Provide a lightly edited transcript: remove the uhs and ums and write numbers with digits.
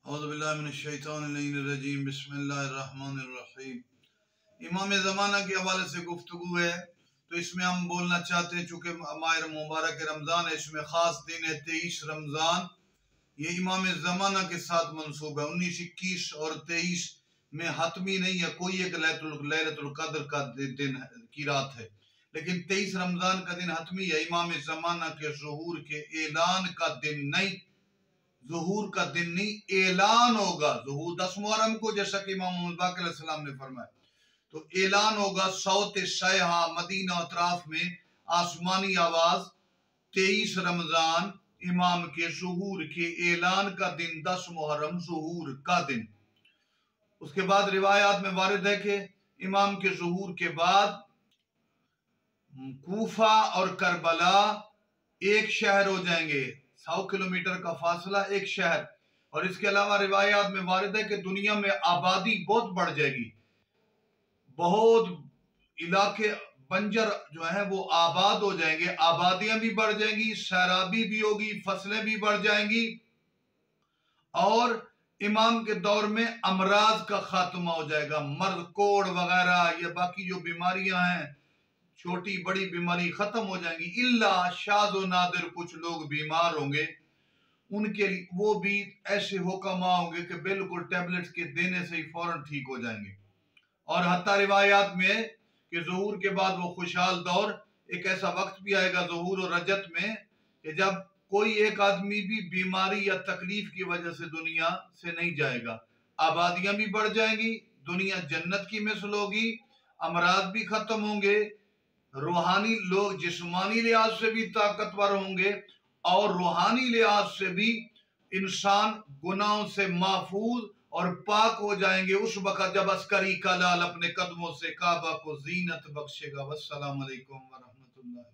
اعوذ باللہ من الشیطان الرجیم بسم اللہ الرحمن الرحیم۔ امام زمانہ کے حوالے سے گفتگو ہے، تو اس میں ہم بولنا چاہتے ہیں چونکہ ماہ مبارک رمضان ہے، اس میں خاص دن ہے 23 رمضان۔ یہ امام زمانہ کے ساتھ منسوب ہے۔ 19، 21 اور 23 میں حتمی نہیں ہے، کوئی ایک لیلۃ القدر کا دن کی رات ہے، لیکن 23 رمضان کا دن حتمی ہے۔ امام زمانہ کے ظہور کے اعلان کا دن نہیں، ظہور کا دن نہیں، اعلان ہوگا۔ ظہور 10 محرم کو، جیسا کہ امام محمد باقر علیہ السلام نے فرمایا، تو اعلان ہوگا صوت صیحہ مدینہ اطراف میں، آسمانی آواز 23 رمضان امام کے ظہور کے اعلان کا دن، 10 محرم ظہور کا دن۔ اس کے بعد روایات میں وارد ہے کہ امام کے ظہور کے بعد کوفہ اور کربلا ایک شہر ہو جائیں گے، 100 کلومیٹر کا فاصلہ ایک شہر۔ اور اس کے علاوہ روایات میں وارد ہے کہ دنیا میں آبادی بہت بڑھ جائے گی، بہت علاقے بنجر جو ہیں وہ آباد ہو جائیں گے، آبادیاں بھی بڑھ جائیں گی، سیرابی بھی ہوگی، فصلیں بھی بڑھ جائیں گی، اور امام کے دور میں امراض کا خاتمہ ہو جائے گا، مرض کوڑ وغیرہ یا باقی جو بیماریاں ہیں، چھوٹی بڑی بیماری ختم ہو جائیں گی، اللہ شاذ و نادر کچھ لوگ بیمار ہوں گے، ان کے لیے وہ بھی ایسے حکماں ہوں گے کہ بالکل ٹیبلٹس کے دینے سے ہی فوراً ٹھیک ہو جائیں گے۔ اور حتیٰ روایات میں کہ ظہور کے بعد وہ خوشحال دور، ایک ایسا وقت بھی آئے گا ظہور و رجت میں کہ جب کوئی ایک آدمی بھی بیماری یا تکلیف کی وجہ سے دنیا سے نہیں جائے گا، آبادیاں بھی بڑھ جائیں گی، دنیا جنت کی مثل ہوگی، امراض بھی ختم ہوں گے، روحانی لوگ جسمانی لحاظ سے بھی طاقتور ہوں گے، اور روحانی لحاظ سے بھی انسان گناہوں سے محفوظ اور پاک ہو جائیں گے اس وقت جب عسکری کا لال اپنے قدموں سے کعبہ کو زینت بخشے گا۔ والسلام علیکم ورحمۃ اللہ۔